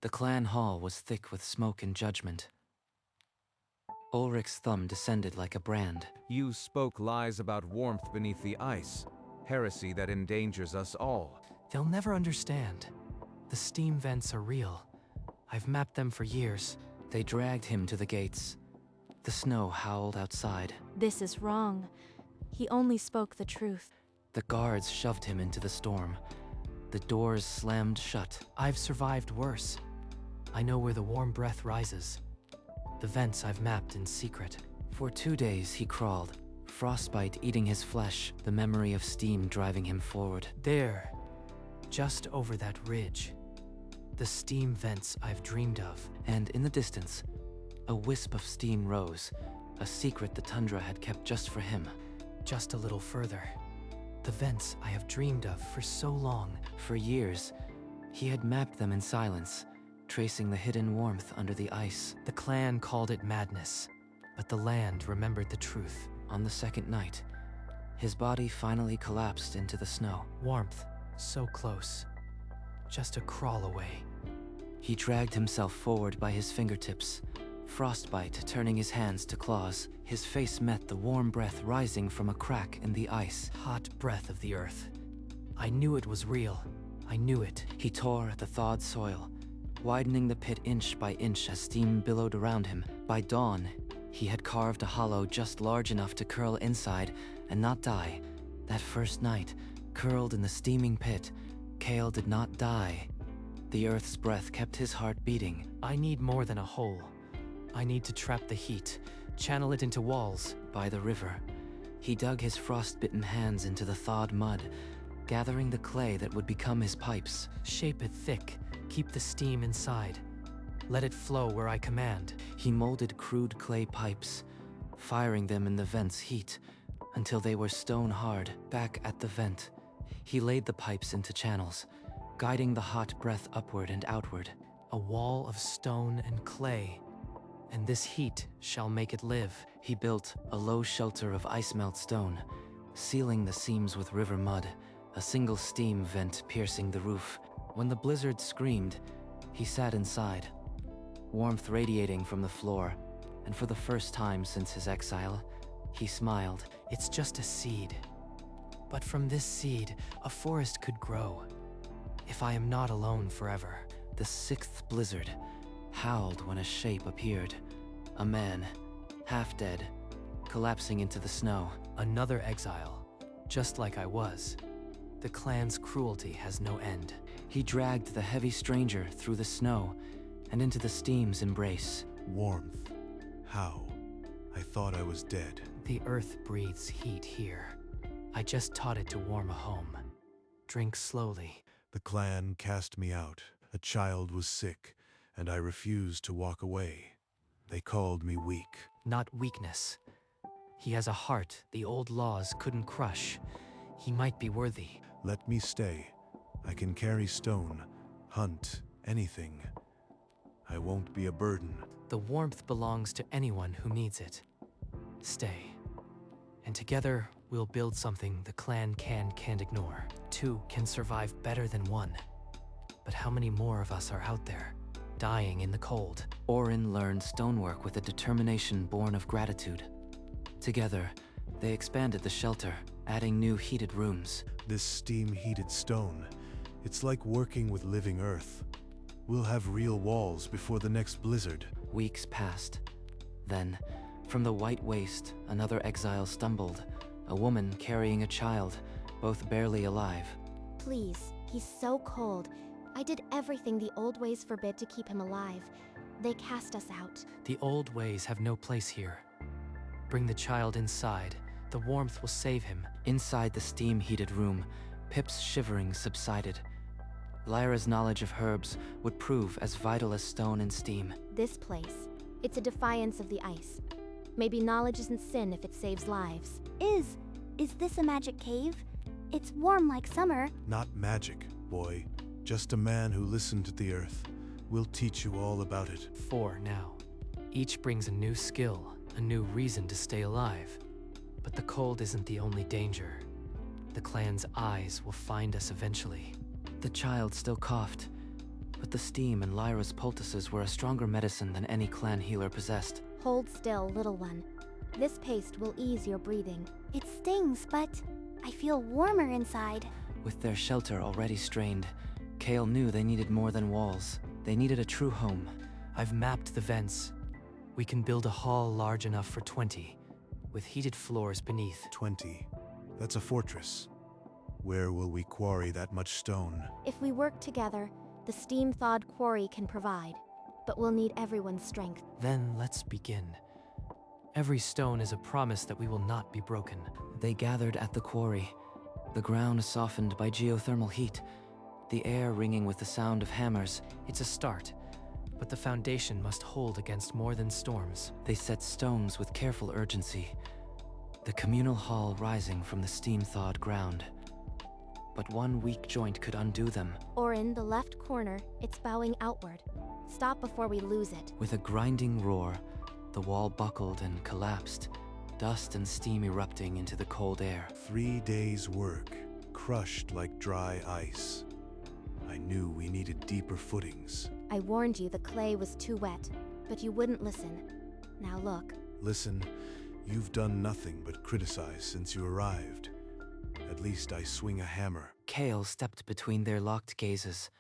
The clan hall was thick with smoke and judgment. Ulrich's thumb descended like a brand. You spoke lies about warmth beneath the ice, heresy that endangers us all. They'll never understand. The steam vents are real. I've mapped them for years. They dragged him to the gates. The snow howled outside. This is wrong. He only spoke the truth. The guards shoved him into the storm. The doors slammed shut. I've survived worse. I know where the warm breath rises. The vents I've mapped in secret. For 2 days he crawled, frostbite eating his flesh, the memory of steam driving him forward. There, just over that ridge. The steam vents I've dreamed of. And in the distance, a wisp of steam rose, a secret the tundra had kept just for him. Just a little further. The vents I have dreamed of for so long. For years, he had mapped them in silence, tracing the hidden warmth under the ice. The clan called it madness, but the land remembered the truth. On the second night, his body finally collapsed into the snow. Warmth, so close. Just a crawl away. He dragged himself forward by his fingertips, frostbite turning his hands to claws. His face met the warm breath rising from a crack in the ice. Hot breath of the earth. I knew it was real. I knew it. He tore at the thawed soil, widening the pit inch by inch as steam billowed around him. By dawn, he had carved a hollow just large enough to curl inside and not die. That first night, curled in the steaming pit, Kale did not die. The earth's breath kept his heart beating. I need more than a hole. I need to trap the heat, channel it into walls. By the river, he dug his frostbitten hands into the thawed mud, gathering the clay that would become his pipes. Shape it thick, keep the steam inside. Let it flow where I command. He molded crude clay pipes, firing them in the vent's heat until they were stone hard. Back at the vent, he laid the pipes into channels, guiding the hot breath upward and outward. A wall of stone and clay, and this heat shall make it live. He built a low shelter of ice-melt stone, sealing the seams with river mud, a single steam vent piercing the roof. When the blizzard screamed, he sat inside, warmth radiating from the floor, and for the first time since his exile, he smiled. It's just a seed. But from this seed, a forest could grow. If I am not alone forever. The sixth blizzard howled when a shape appeared. A man, half dead, collapsing into the snow. Another exile, just like I was. The clan's cruelty has no end. He dragged the heavy stranger through the snow and into the steam's embrace. Warmth. How? I thought I was dead. The earth breathes heat here. I just taught it to warm a home. Drink slowly. The clan cast me out. A child was sick, and I refused to walk away. They called me weak. Not weakness. He has a heart the old laws couldn't crush. He might be worthy. Let me stay. I can carry stone, hunt, anything. I won't be a burden. The warmth belongs to anyone who needs it. Stay. And together, we'll build something the clan can't ignore. Two can survive better than one. But how many more of us are out there, dying in the cold? Orin learned stonework with a determination born of gratitude. Together, they expanded the shelter, adding new heated rooms. This steam-heated stone, it's like working with living earth. We'll have real walls before the next blizzard. Weeks passed. Then, from the white waste, another exile stumbled, a woman carrying a child, both barely alive. Please, he's so cold. I did everything the old ways forbid to keep him alive. They cast us out. The old ways have no place here. Bring the child inside. The warmth will save him. Inside the steam-heated room, Pip's shivering subsided. Lyra's knowledge of herbs would prove as vital as stone and steam. This place, it's a defiance of the ice. Maybe knowledge isn't sin if it saves lives. Is this a magic cave? It's warm like summer. Not magic, boy. Just a man who listened to the earth. We'll teach you all about it. 4 now. Each brings a new skill, a new reason to stay alive. But the cold isn't the only danger. The clan's eyes will find us eventually. The child still coughed, But the steam in Lyra's poultices were a stronger medicine than any clan healer possessed. Hold still, little one. This paste will ease your breathing. It stings, but I feel warmer inside. With their shelter already strained, Kale knew they needed more than walls. They needed a true home. I've mapped the vents. We can build a hall large enough for 20, with heated floors beneath. 20. That's a fortress. Where will we quarry that much stone? If we work together, the steam-thawed quarry can provide. But we'll need everyone's strength. Then let's begin. Every stone is a promise that we will not be broken. They gathered at the quarry, the ground softened by geothermal heat, the air ringing with the sound of hammers. It's a start, but the foundation must hold against more than storms. They set stones with careful urgency, the communal hall rising from the steam-thawed ground. But one weak joint could undo them. Or in the left corner, it's bowing outward. Stop before we lose it. With a grinding roar, the wall buckled and collapsed, dust and steam erupting into the cold air. 3 days' work, crushed like dry ice. I knew we needed deeper footings. I warned you the clay was too wet, but you wouldn't listen. Now look. Listen, you've done nothing but criticize since you arrived. At least I swing a hammer. Kale stepped between their locked gazes,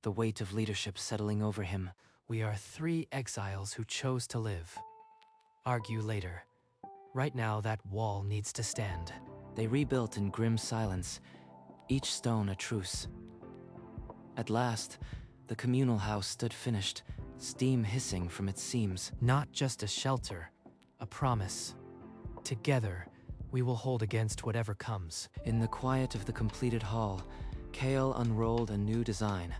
the weight of leadership settling over him. We are 3 exiles who chose to live. Argue later. Right now, that wall needs to stand. They rebuilt in grim silence, each stone a truce. At last, the communal house stood finished, steam hissing from its seams. Not just a shelter, a promise. Together, we will hold against whatever comes. In the quiet of the completed hall, Kale unrolled a new design,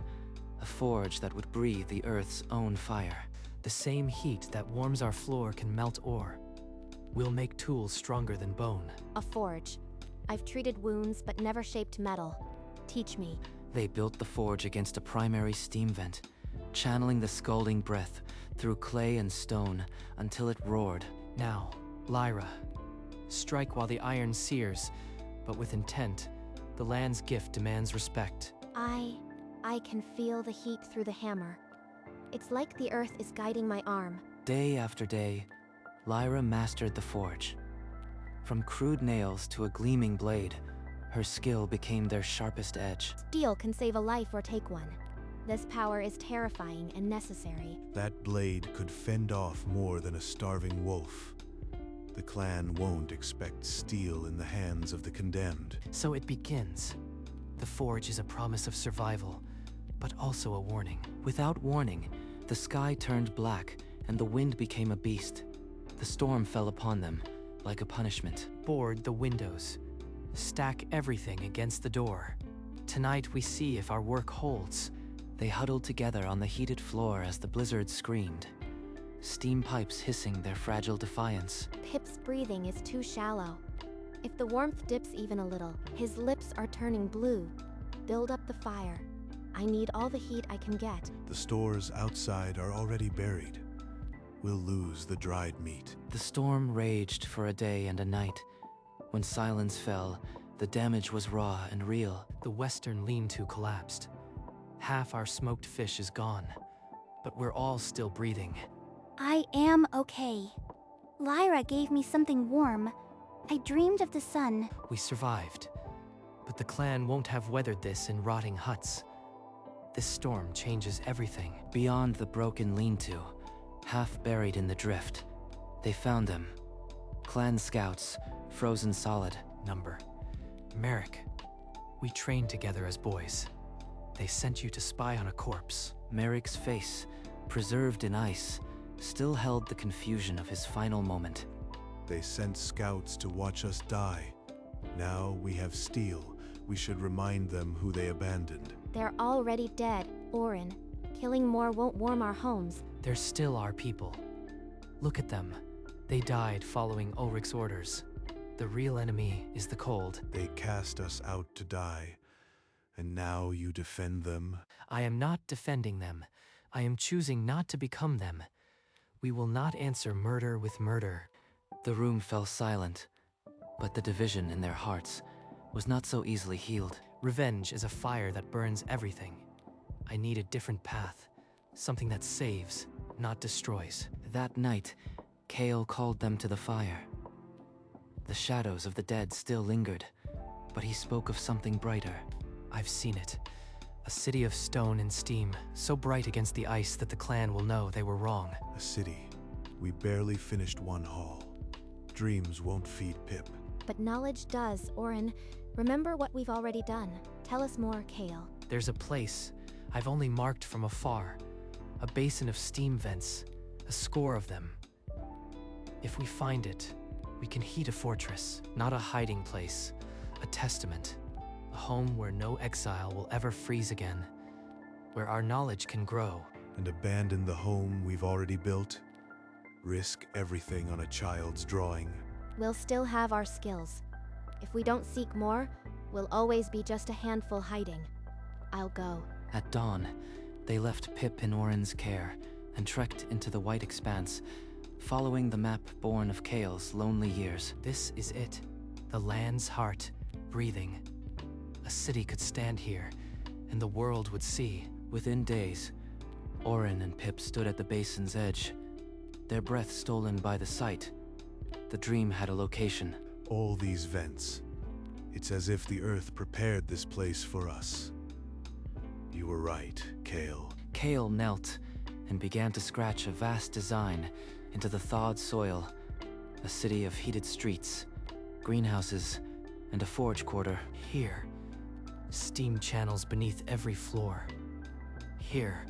a forge that would breathe the Earth's own fire. The same heat that warms our floor can melt ore. We'll make tools stronger than bone. A forge. I've treated wounds but never shaped metal. Teach me. They built the forge against a primary steam vent, channeling the scalding breath through clay and stone until it roared. Now, Lyra, strike while the iron sears, but with intent. The land's gift demands respect. I can feel the heat through the hammer. It's like the earth is guiding my arm. Day after day, Lyra mastered the forge. From crude nails to a gleaming blade, her skill became their sharpest edge. Steel can save a life or take one. This power is terrifying and necessary. That blade could fend off more than a starving wolf. The clan won't expect steel in the hands of the condemned. So it begins. The forge is a promise of survival, but also a warning. Without warning, the sky turned black and the wind became a beast. The storm fell upon them, like a punishment. Board the windows. Stack everything against the door. Tonight we see if our work holds. They huddled together on the heated floor as the blizzard screamed, steam pipes hissing their fragile defiance. Pip's breathing is too shallow. If the warmth dips even a little, his lips are turning blue. Build up the fire. I need all the heat I can get. The stores outside are already buried. We'll lose the dried meat. The storm raged for a day and a night. When silence fell, the damage was raw and real. The western lean-to collapsed. Half our smoked fish is gone, but we're all still breathing. I am okay. Lyra gave me something warm. I dreamed of the sun. We survived, but the clan won't have weathered this in rotting huts. This storm changes everything. Beyond the broken lean-to, half buried in the drift, they found them. Clan scouts, frozen solid. Number. Merrick. We trained together as boys. They sent you to spy on a corpse. Merrick's face, preserved in ice, still held the confusion of his final moment. They sent scouts to watch us die. Now we have steel. We should remind them who they abandoned. They're already dead, Orin. Killing more won't warm our homes. They're still our people. Look at them. They died following Ulrich's orders. The real enemy is the cold. They cast us out to die, and now you defend them? I am not defending them. I am choosing not to become them. We will not answer murder with murder. The room fell silent, but the division in their hearts was not so easily healed. Revenge is a fire that burns everything. I need a different path. Something that saves, not destroys. That night, Kale called them to the fire. The shadows of the dead still lingered, but he spoke of something brighter. I've seen it. A city of stone and steam, so bright against the ice that the clan will know they were wrong. A city. We barely finished one hall. Dreams won't feed Pip. But knowledge does, Orin. Remember what we've already done. Tell us more, Kale. There's a place I've only marked from afar. A basin of steam vents, a score of them. If we find it, we can heat a fortress, not a hiding place, a testament. A home where no exile will ever freeze again, where our knowledge can grow. And abandon the home we've already built? Risk everything on a child's drawing? We'll still have our skills. If we don't seek more, we'll always be just a handful hiding. I'll go. At dawn, they left Pip in Orin's care and trekked into the white expanse, following the map born of Kale's lonely years. This is it. The land's heart, breathing. A city could stand here, and the world would see. Within days, Orin and Pip stood at the basin's edge, their breath stolen by the sight. The dream had a location. All these vents. It's as if the earth prepared this place for us. You were right, Kale. Kale knelt and began to scratch a vast design into the thawed soil. A city of heated streets, greenhouses, and a forge quarter. Here, steam channels beneath every floor. Here,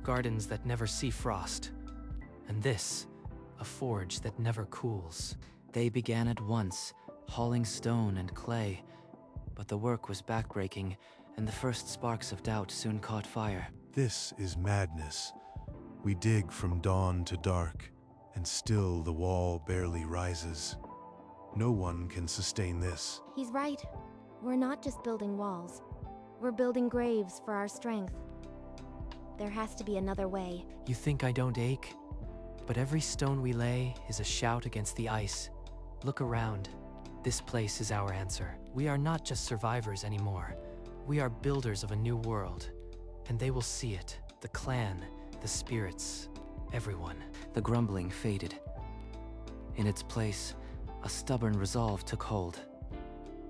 gardens that never see frost. And this, a forge that never cools. They began at once, hauling stone and clay, but the work was backbreaking, and the first sparks of doubt soon caught fire. This is madness. We dig from dawn to dark, and still the wall barely rises. No one can sustain this. He's right. We're not just building walls. We're building graves for our strength. There has to be another way. You think I don't ache? But every stone we lay is a shout against the ice. Look around. This place is our answer. We are not just survivors anymore. We are builders of a new world. And they will see it. The clan, the spirits, everyone. The grumbling faded. In its place, a stubborn resolve took hold.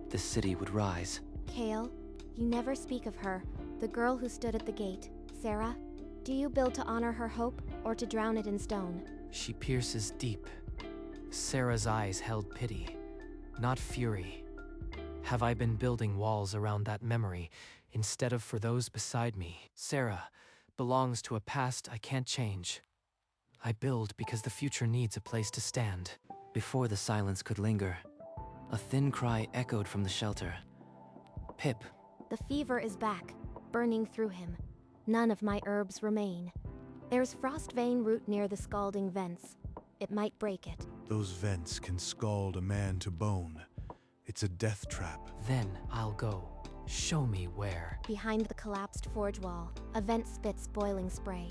The city would rise. Kale, you never speak of her, the girl who stood at the gate. Sarah, do you build to honor her hope or to drown it in stone? She pierces deep. Sarah's eyes held pity, not fury. Have I been building walls around that memory instead of for those beside me? Sarah belongs to a past I can't change. I build because the future needs a place to stand. Before the silence could linger, a thin cry echoed from the shelter. Pip. The fever is back, burning through him. None of my herbs remain. There's frost vein root near the scalding vents. It might break it. Those vents can scald a man to bone. It's a death trap. Then I'll go. Show me where. Behind the collapsed forge wall, a vent spits boiling spray.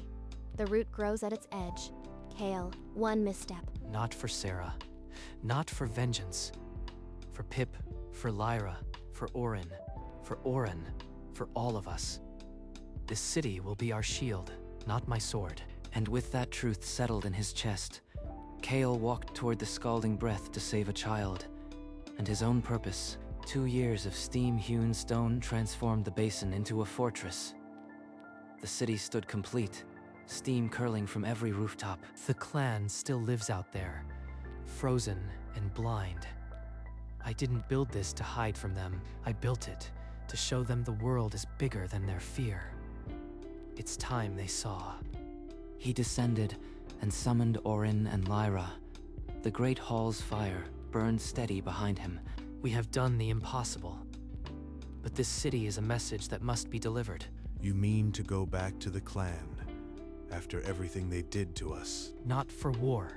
The root grows at its edge. Kale, one misstep. Not for Sarah. Not for vengeance. For Pip, for Lyra, for Orin, for all of us. This city will be our shield, not my sword. And with that truth settled in his chest, Kale walked toward the scalding breath to save a child. And his own purpose, 2 years of steam-hewn stone transformed the basin into a fortress. The city stood complete, steam curling from every rooftop. The clan still lives out there, frozen and blind. I didn't build this to hide from them. I built it to show them the world is bigger than their fear. It's time they saw. He descended and summoned Orin and Lyra. The great hall's fire burned steady behind him. We have done the impossible. But this city is a message that must be delivered. You mean to go back to the clan, after everything they did to us? Not for war.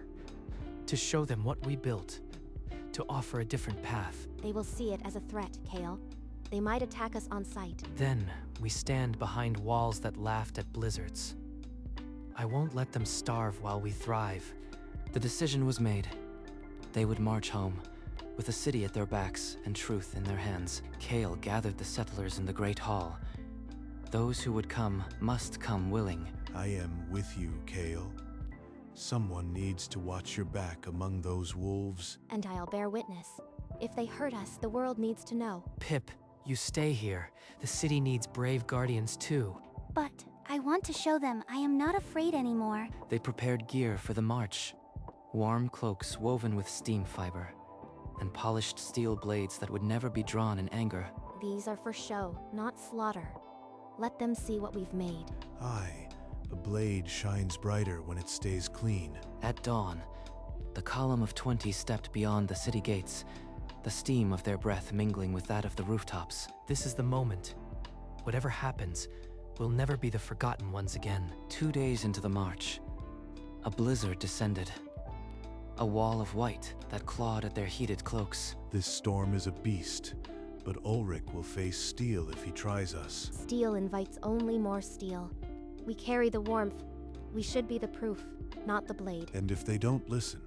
To show them what we built. To offer a different path. They will see it as a threat, Kale. They might attack us on sight. Then, we stand behind walls that laughed at blizzards. I won't let them starve while we thrive. The decision was made. They would march home, with the city at their backs and truth in their hands. Kale gathered the settlers in the Great Hall. Those who would come must come willing. I am with you, Kale. Someone needs to watch your back among those wolves. And I'll bear witness. If they hurt us, the world needs to know. Pip, you stay here. The city needs brave guardians too. But I want to show them I am not afraid anymore. They prepared gear for the march. Warm cloaks woven with steam fiber, and polished steel blades that would never be drawn in anger. These are for show, not slaughter. Let them see what we've made. Aye, a blade shines brighter when it stays clean. At dawn, the column of 20 stepped beyond the city gates, the steam of their breath mingling with that of the rooftops. This is the moment. Whatever happens, we'll never be the forgotten ones again. 2 days into the march, a blizzard descended. A wall of white that clawed at their heated cloaks. This storm is a beast, but Ulrich will face steel if he tries us. Steel invites only more steel. We carry the warmth. We should be the proof, not the blade. And if they don't listen,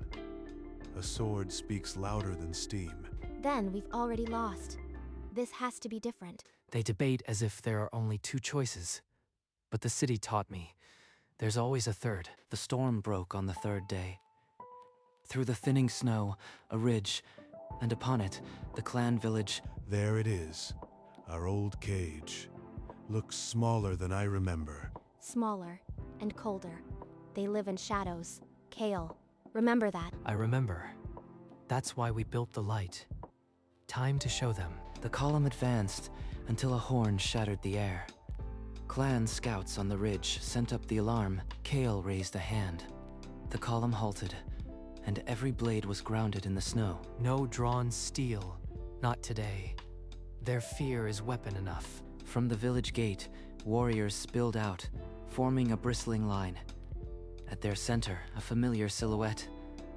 a sword speaks louder than steam. Then we've already lost. This has to be different. They debate as if there are only two choices. But the city taught me, there's always a third. The storm broke on the third day. Through the thinning snow, a ridge, and upon it, the clan village. There it is, our old cage. Looks smaller than I remember. Smaller and colder. They live in shadows. Kale, remember that. I remember. That's why we built the light. Time to show them. The column advanced until a horn shattered the air. Clan scouts on the ridge sent up the alarm. Kale raised a hand. The column halted, and every blade was grounded in the snow. No drawn steel. Not today. Their fear is weapon enough. From the village gate, warriors spilled out, forming a bristling line. At their center, a familiar silhouette.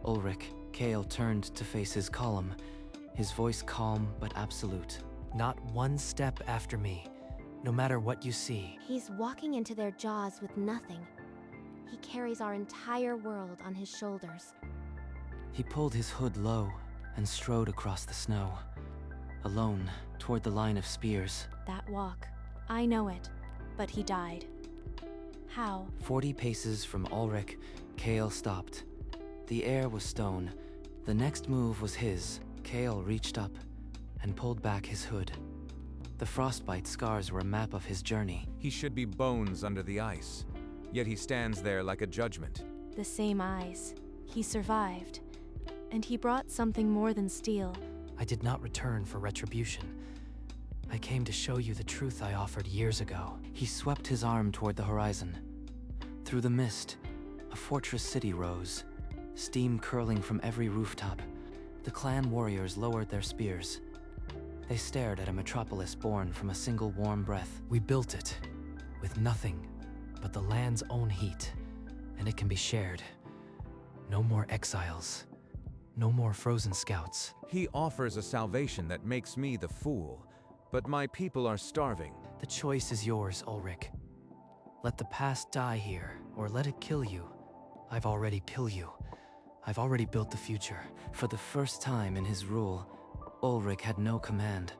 Ulrich. Kale turned to face his column, his voice calm but absolute. Not one step after me, no matter what you see. He's walking into their jaws with nothing. He carries our entire world on his shoulders. He pulled his hood low and strode across the snow, alone toward the line of spears. That walk. I know it, but he died. How? 40 paces from Ulrich, Kale stopped. The air was stone. The next move was his. Kale reached up and pulled back his hood. The frostbite scars were a map of his journey. He should be bones under the ice, yet he stands there like a judgment. The same eyes. He survived. And he brought something more than steel. I did not return for retribution. I came to show you the truth I offered years ago. He swept his arm toward the horizon. Through the mist, a fortress city rose, steam curling from every rooftop. The clan warriors lowered their spears. They stared at a metropolis born from a single warm breath. We built it, with nothing but the land's own heat, and it can be shared. No more exiles. No more frozen scouts. He offers a salvation that makes me the fool, but my people are starving. The choice is yours, Ulrich. Let the past die here, or let it kill you. I've already killed you. I've already built the future. For the first time in his rule, Ulrich had no command.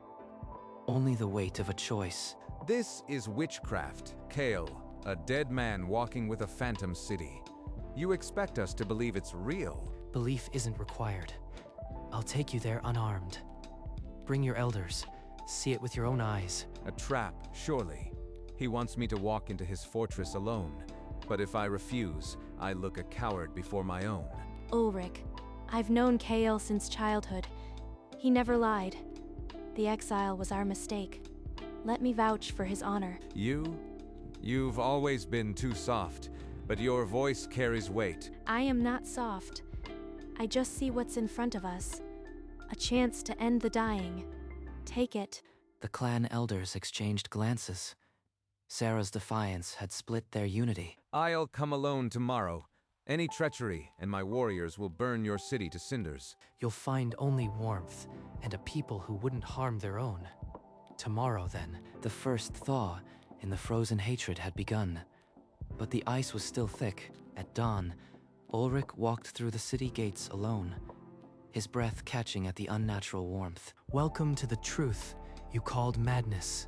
Only the weight of a choice. This is witchcraft, Kale, a dead man walking with a phantom city. You expect us to believe it's real. Belief isn't required. I'll take you there unarmed. Bring your elders. See it with your own eyes. A trap, surely. He wants me to walk into his fortress alone. But if I refuse, I look a coward before my own. Ulrich. I've known Kale since childhood. He never lied. The exile was our mistake. Let me vouch for his honor. You've always been too soft, but your voice carries weight. I am not soft. I just see what's in front of us. A chance to end the dying. Take it. The clan elders exchanged glances. Sarah's defiance had split their unity. I'll come alone tomorrow. Any treachery, and my warriors will burn your city to cinders. You'll find only warmth, and a people who wouldn't harm their own. Tomorrow, then. The first thaw in the frozen hatred had begun. But the ice was still thick. At dawn, Ulrich walked through the city gates alone, his breath catching at the unnatural warmth. Welcome to the truth you called madness.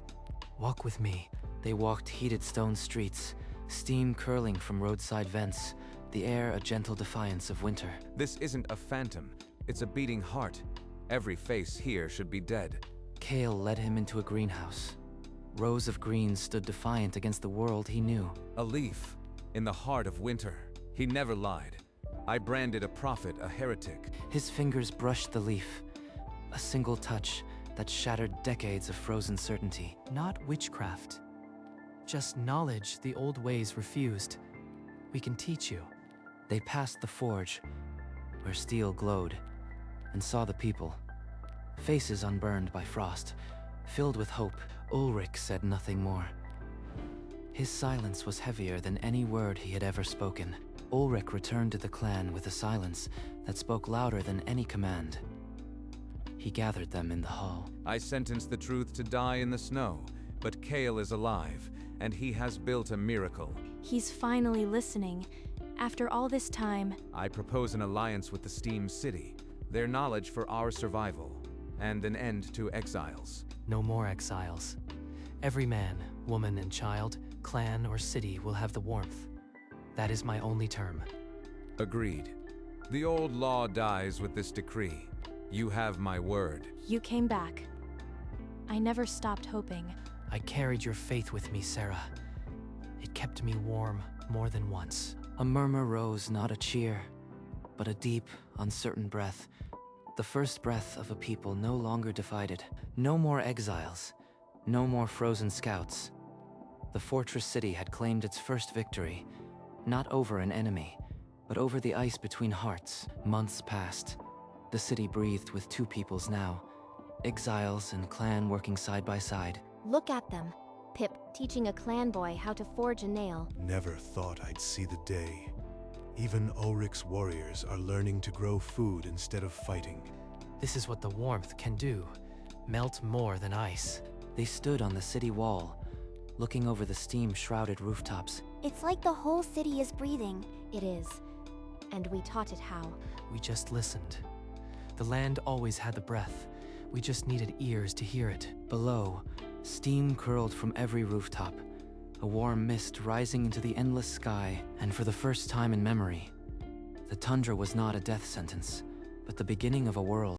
Walk with me. They walked heated stone streets, steam curling from roadside vents, the air a gentle defiance of winter. This isn't a phantom, it's a beating heart. Every face here should be dead. Kale led him into a greenhouse. Rows of greens stood defiant against the world he knew. A leaf, in the heart of winter. He never lied. I branded a prophet a heretic. His fingers brushed the leaf, a single touch that shattered decades of frozen certainty. Not witchcraft. Just knowledge the old ways refused. We can teach you. They passed the forge, where steel glowed, and saw the people. Faces unburned by frost, filled with hope. Ulrich said nothing more. His silence was heavier than any word he had ever spoken. Ulrich returned to the clan with a silence that spoke louder than any command. He gathered them in the hall. I sentenced the truth to die in the snow, but Kale is alive, and he has built a miracle. He's finally listening. After all this time, I propose an alliance with the Steam City, their knowledge for our survival, and an end to exiles. No more exiles. Every man, woman, and child, clan, or city will have the warmth. That is my only term. Agreed. The old law dies with this decree. You have my word. you came back. I never stopped hoping. I carried your faith with me, Sarah. It kept me warm more than once. A murmur rose, not a cheer, but a deep, uncertain breath. The first breath of a people no longer divided. No more exiles. No more frozen scouts. The fortress city had claimed its first victory, not over an enemy, but over the ice between hearts. Months passed. The city breathed with two peoples now, exiles and clan working side by side. Look at them. Pip teaching a clan boy how to forge a nail. Never thought I'd see the day. Even Ulrich's warriors are learning to grow food instead of fighting. This is what the warmth can do. Melt more than ice. They stood on the city wall, looking over the steam-shrouded rooftops. It's like the whole city is breathing. It is. And we taught it how. We just listened. The land always had the breath. We just needed ears to hear it. Below, steam curled from every rooftop, a warm mist rising into the endless sky, and for the first time in memory, the tundra was not a death sentence, but the beginning of a world.